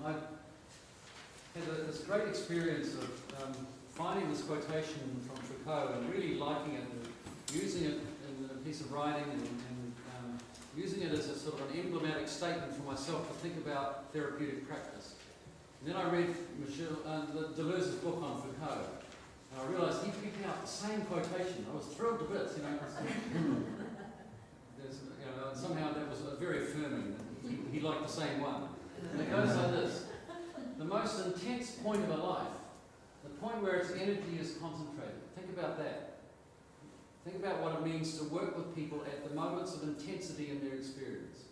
I had this great experience of finding this quotation from Foucault and really liking it and using it in a piece of writing and using it as a sort of an emblematic statement for myself to think about therapeutic practice. And then I read Deleuze's book on Foucault, and I realised he picked out the same quotation. I was thrilled to bits, and somehow that was very affirming. He liked the same one. And it goes like this: the most intense point of a life, the point where its energy is concentrated. Think about that. Think about what it means to work with people at the moments of intensity in their experience.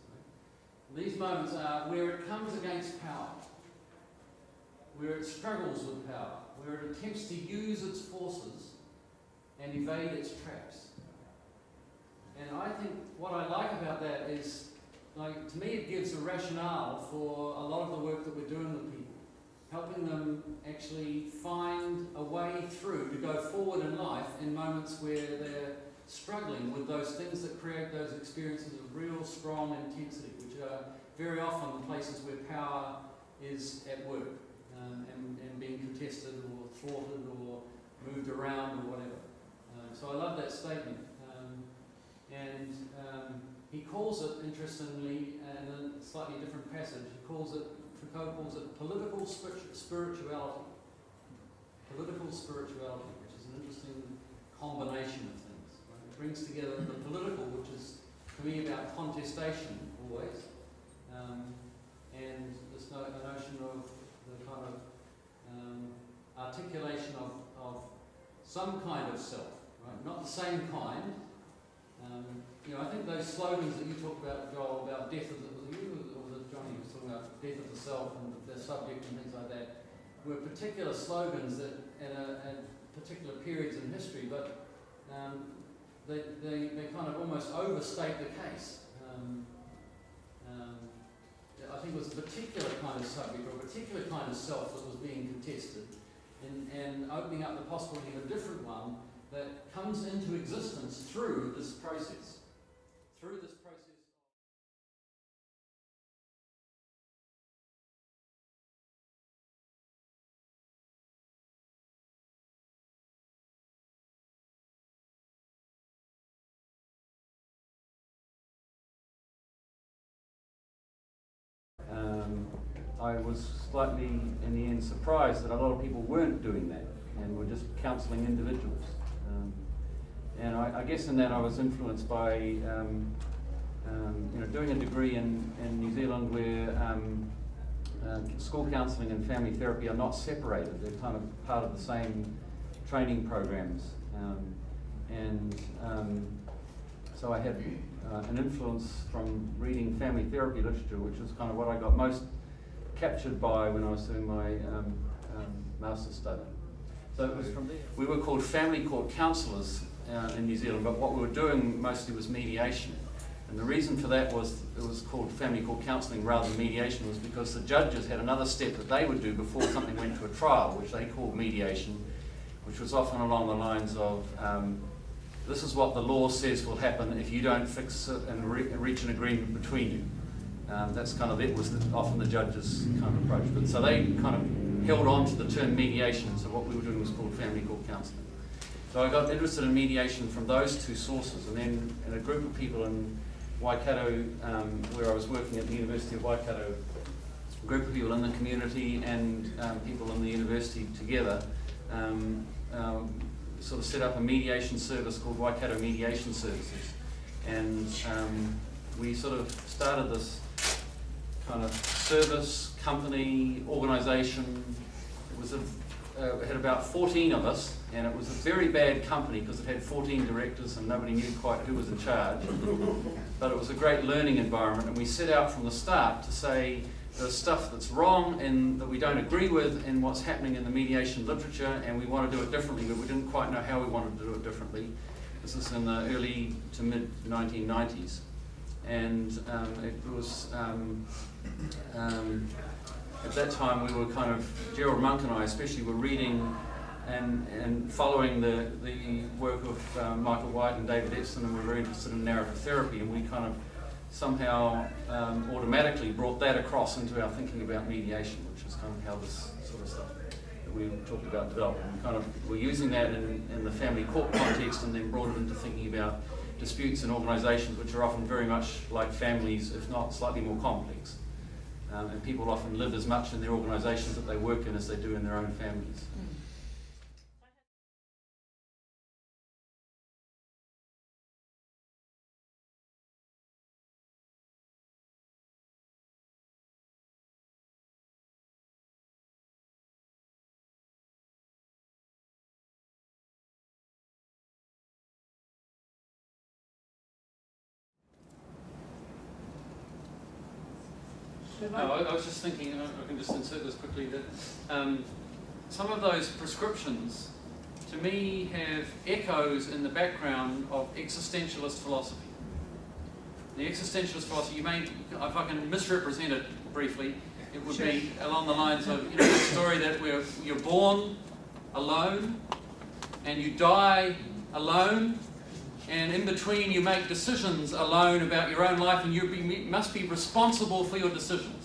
Right? These moments are where it comes against power, where it struggles with power, where it attempts to use its forces and evade its traps. And I think what I like about that is, to me it gives a rationale for a lot of the work that we're doing with people, helping them actually find a way through to go forward in life in moments where they're struggling with those things that create those experiences of real strong intensity, which are very often the places where power is at work and being contested or thwarted or moved around or whatever. So I love that statement. He calls it, interestingly, in a slightly different passage, Foucault calls it political spirituality. Political spirituality, which is an interesting combination of things. Right? It brings together the political, which is, to me, about contestation, always, and this the notion of the kind of articulation of some kind of self, right? Not the same kind. I think those slogans that you talk about, Joel, about death of was it you or was it Johnny who was talking about death of the self and the subject and things like that, were particular slogans that at particular periods in history, but they kind of almost overstate the case. I think it was a particular kind of subject or a particular kind of self that was being contested, and opening up the possibility of a different one that comes into existence through this process. I was slightly, in the end, surprised that a lot of people weren't doing that and were just counselling individuals. And I guess in that I was influenced by doing a degree in New Zealand where school counselling and family therapy are not separated. They're kind of part of the same training programs. So I had an influence from reading family therapy literature, which is kind of what I got most captured by when I was doing my master's study. So it was from there. We were called family court counsellors in New Zealand, but what we were doing mostly was mediation. And the reason for that was it was called family court counselling rather than mediation was because the judges had another step that they would do before something went to a trial, which they called mediation, which was often along the lines of this is what the law says will happen if you don't fix it and reach an agreement between you. That's kind of, it was often the judge's kind of approach. But so they kind of held on to the term mediation, so what we were doing was called family court counselling. So I got interested in mediation from those two sources, and then in a group of people in Waikato, where I was working at the University of Waikato, a group of people in the community and people in the university together sort of set up a mediation service called Waikato Mediation Services. And we sort of started this kind of service, company, organisation. It had about 14 of us, and it was a very bad company because it had 14 directors and nobody knew quite who was in charge. But it was a great learning environment, and we set out from the start to say there's stuff that's wrong and that we don't agree with in what's happening in the mediation literature, and we want to do it differently, but we didn't quite know how we wanted to do it differently. This is in the early to mid 1990s. And it was, at that time we were kind of, Gerald Monk and I especially, were reading and following the work of Michael White and David Epstein, and we were very interested in narrative therapy, and we kind of somehow automatically brought that across into our thinking about mediation, which is kind of how this sort of stuff that we talked about developed. We're using that in the family court context, and then brought it into thinking about disputes in organisations which are often very much like families, if not slightly more complex. And people often live as much in their organisations that they work in as they do in their own families. No, I was just thinking, I can just insert this quickly, that some of those prescriptions, to me, have echoes in the background of existentialist philosophy. The existentialist philosophy, if I can misrepresent it briefly, it would be along the lines of, the story that you're born alone, and you die alone, and in between you make decisions alone about your own life, and you must be responsible for your decisions.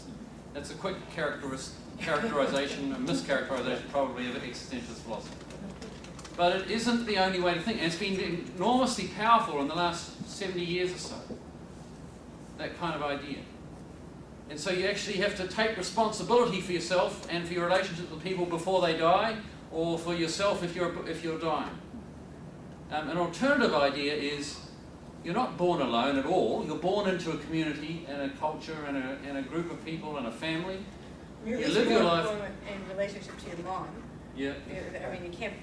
That's a quick characterization, a mischaracterization probably of existentialist philosophy. But it isn't the only way to think, and it's been enormously powerful in the last 70 years or so, that kind of idea. And so you actually have to take responsibility for yourself and for your relationships with people before they die, or for yourself if you're dying. An alternative idea is you're not born alone at all. You're born into a community and a culture and a group of people and a family. You live your life in relationship to your mom. Yeah. I mean, you can't,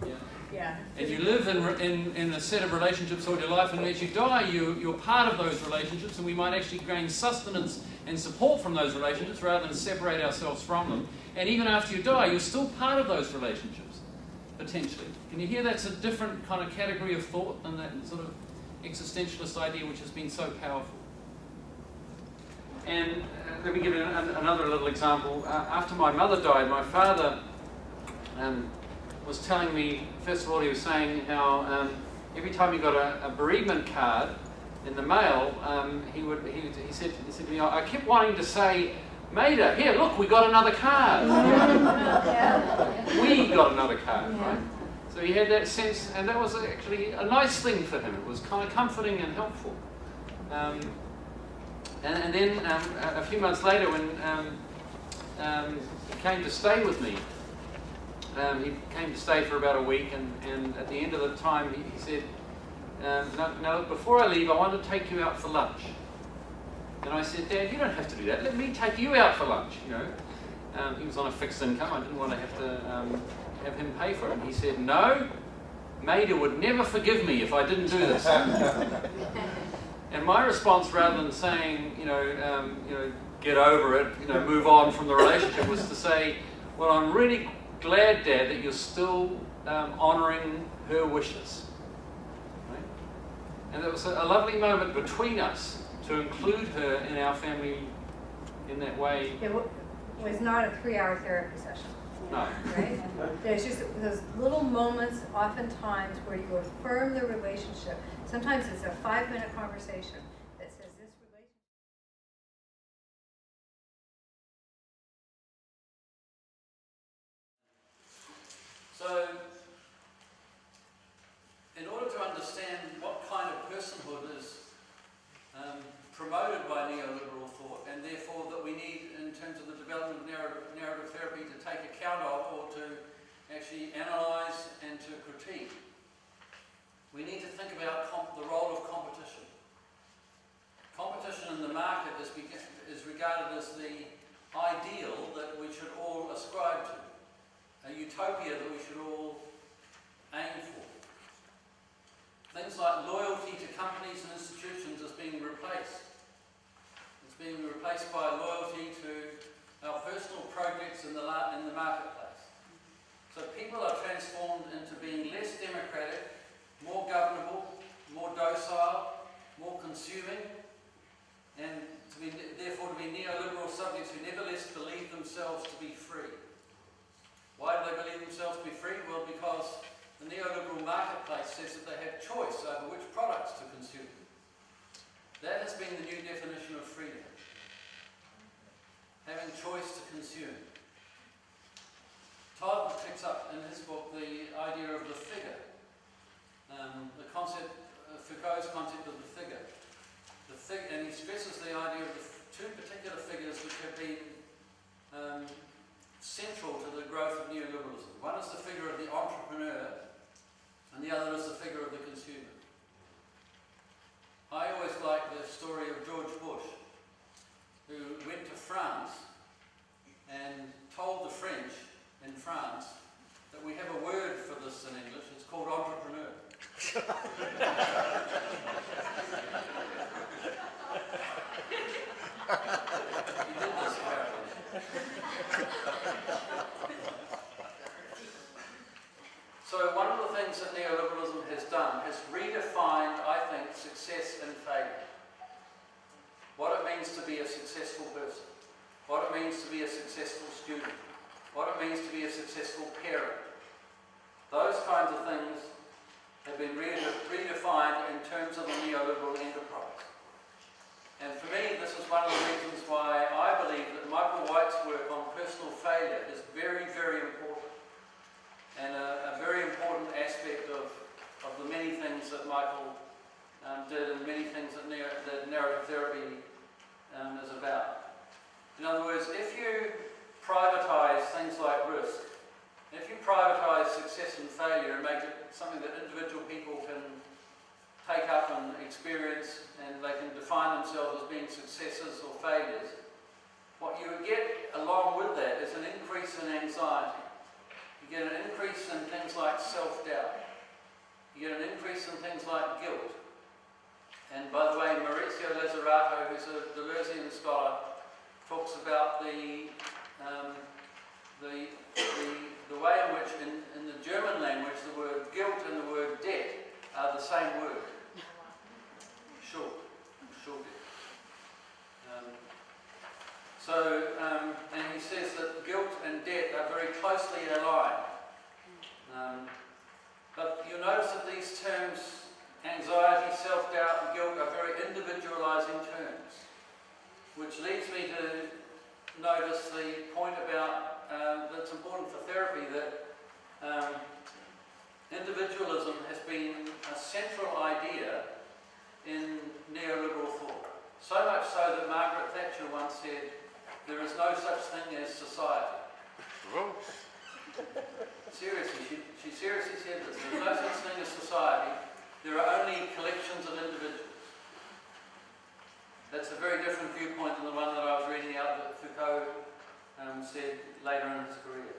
Yeah. Yeah. And you live in a set of relationships all your life, and as you die, you're part of those relationships, and we might actually gain sustenance and support from those relationships rather than separate ourselves from them. And even after you die, you're still part of those relationships, potentially. Can you hear that's a different kind of category of thought than that sort of existentialist idea which has been so powerful? And let me give you another little example. After my mother died, my father was telling me, first of all, he was saying how every time he got a bereavement card in the mail, he said to me, I kept wanting to say, Maida, here, look, we got another card. We got another card, right? So he had that sense, and that was actually a nice thing for him. It was kind of comforting and helpful. And then a few months later, when he came to stay with me, he came to stay for about a week, and at the end of the time, he said, now, before I leave, I want to take you out for lunch. And I said, Dad, you don't have to do that. Let me take you out for lunch, He was on a fixed income. I didn't want to have him pay for it. He said, no, Maida would never forgive me if I didn't do this. And my response, rather than saying, get over it, move on from the relationship, was to say, well, I'm really glad, Dad, that you're still honouring her wishes. Right? And there was a lovely moment between us to include her in our family in that way. It was not a 3-hour therapy session. No. Right? There's just those little moments, oftentimes, where you affirm the relationship. Sometimes it's a 5-minute conversation that says this relationship. So, in order to understand what kind of personhood is promoted by neoliberal thought, and therefore that we need, in terms of the development of narrative therapy, to take account of, or to actually analyse and to critique, we need to think about the role of competition. Competition in the market is regarded as the ideal that we should all ascribe to, a utopia that we should all aim for. Things like loyalty to companies and institutions is being replaced. It's being replaced by loyalty to our personal projects in the marketplace. So people are transformed into being less democratic, more governable, more docile, more consuming, and therefore to be neoliberal subjects who nevertheless believe themselves to be free. Why do they believe themselves to be free? Well, because the neoliberal marketplace says that they have choice over which products to consume. That has been the new definition of freedom. Having choice to consume. Todd picks up in his book the idea of the figure. The concept, Foucault's concept of the figure. And he stresses the idea of the two particular figures which have been central to the growth of neoliberalism. One is the figure of the entrepreneur, and the other is the figure of the consumer. I always like the story of George Bush, who went to France and told the French in France that we have a word for this in English, it's called entrepreneur. He did this apparently. So one of the things that neoliberalism has done has redefined, I think, success and failure. What it means to be a successful person. What it means to be a successful student. What it means to be a successful parent. Those kinds of things have been redefined in terms of the neoliberal enterprise. And for me, this is one of the reasons why I believe that Michael White's work on personal failure is very, very important. And a very important aspect of the many things that Michael did and many things that narrative therapy is about. In other words, if you privatize things like risk, if you privatize success and failure and make it something that individual people can take up and experience, and they can define themselves as being successes or failures, what you would get along with that is an increase in anxiety. You get an increase in things like self-doubt. You get an increase in things like guilt. And by the way, Maurizio Lazzarato, who's a Deleuzean scholar, talks about the way in which, in the German language, the word guilt and the word debt are the same word. Schuld debt. And he says that guilt and debt are very closely allied. But you notice that these terms, anxiety, self-doubt, and guilt, are very individualizing terms, which leads me to notice the point about that's important for therapy, that individualism has been a central idea in neoliberal thought. So much so that Margaret Thatcher once said, there is no such thing as society. Seriously, she seriously said this. There's no such thing as society. There are only collections of individuals. That's a very different viewpoint than the one that I was reading out that Foucault said later in his career.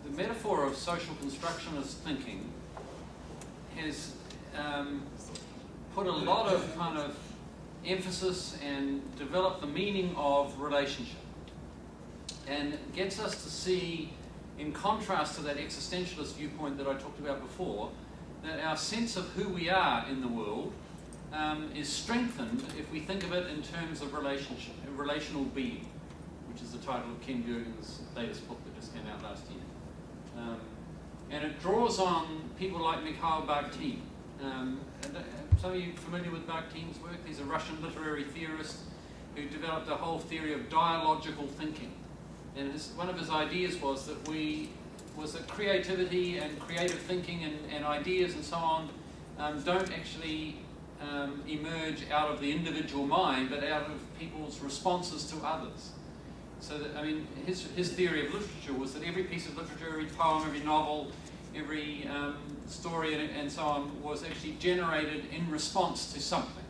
The metaphor of social constructionist thinking has put a lot of kind of emphasis and developed the meaning of relationship, and gets us to see, in contrast to that existentialist viewpoint that I talked about before, that our sense of who we are in the world is strengthened if we think of it in terms of relationship, relational being, which is the title of Ken Jürgen's latest book that just came out last year. And it draws on people like Mikhail Bakhtin. Some of you familiar with Bakhtin's work? He's a Russian literary theorist who developed a whole theory of dialogical thinking. And one of his ideas was that creativity and creative thinking and ideas and so on don't actually emerge out of the individual mind, but out of people's responses to others. So that, I mean, his theory of literature was that every piece of literature, every poem, every novel, every story and so on was actually generated in response to something.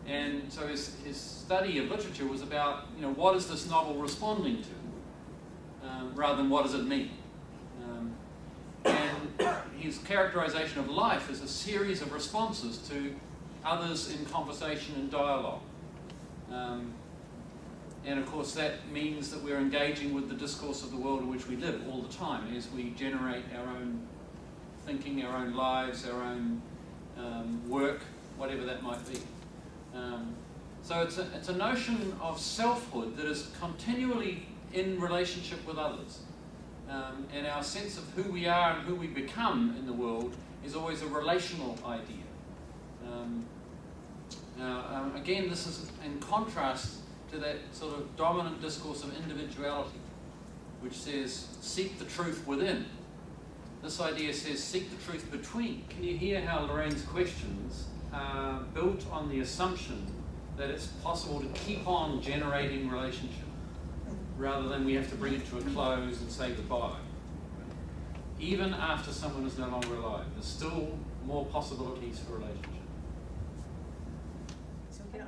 And so his study of literature was about, what is this novel responding to, rather than what does it mean. And his characterization of life is a series of responses to others in conversation and dialogue. And of course that means that we're engaging with the discourse of the world in which we live all the time as we generate our own thinking, our own lives, our own work, whatever that might be. So it's a notion of selfhood that is continually in relationship with others. And our sense of who we are and who we become in the world is always a relational idea. Again, this is in contrast to that sort of dominant discourse of individuality, which says, seek the truth within. This idea says, seek the truth between. Can you hear how Lorraine's questions are built on the assumption that it's possible to keep on generating relationship, rather than we have to bring it to a close and say goodbye? Even after someone is no longer alive, there's still more possibilities for relationship. So we can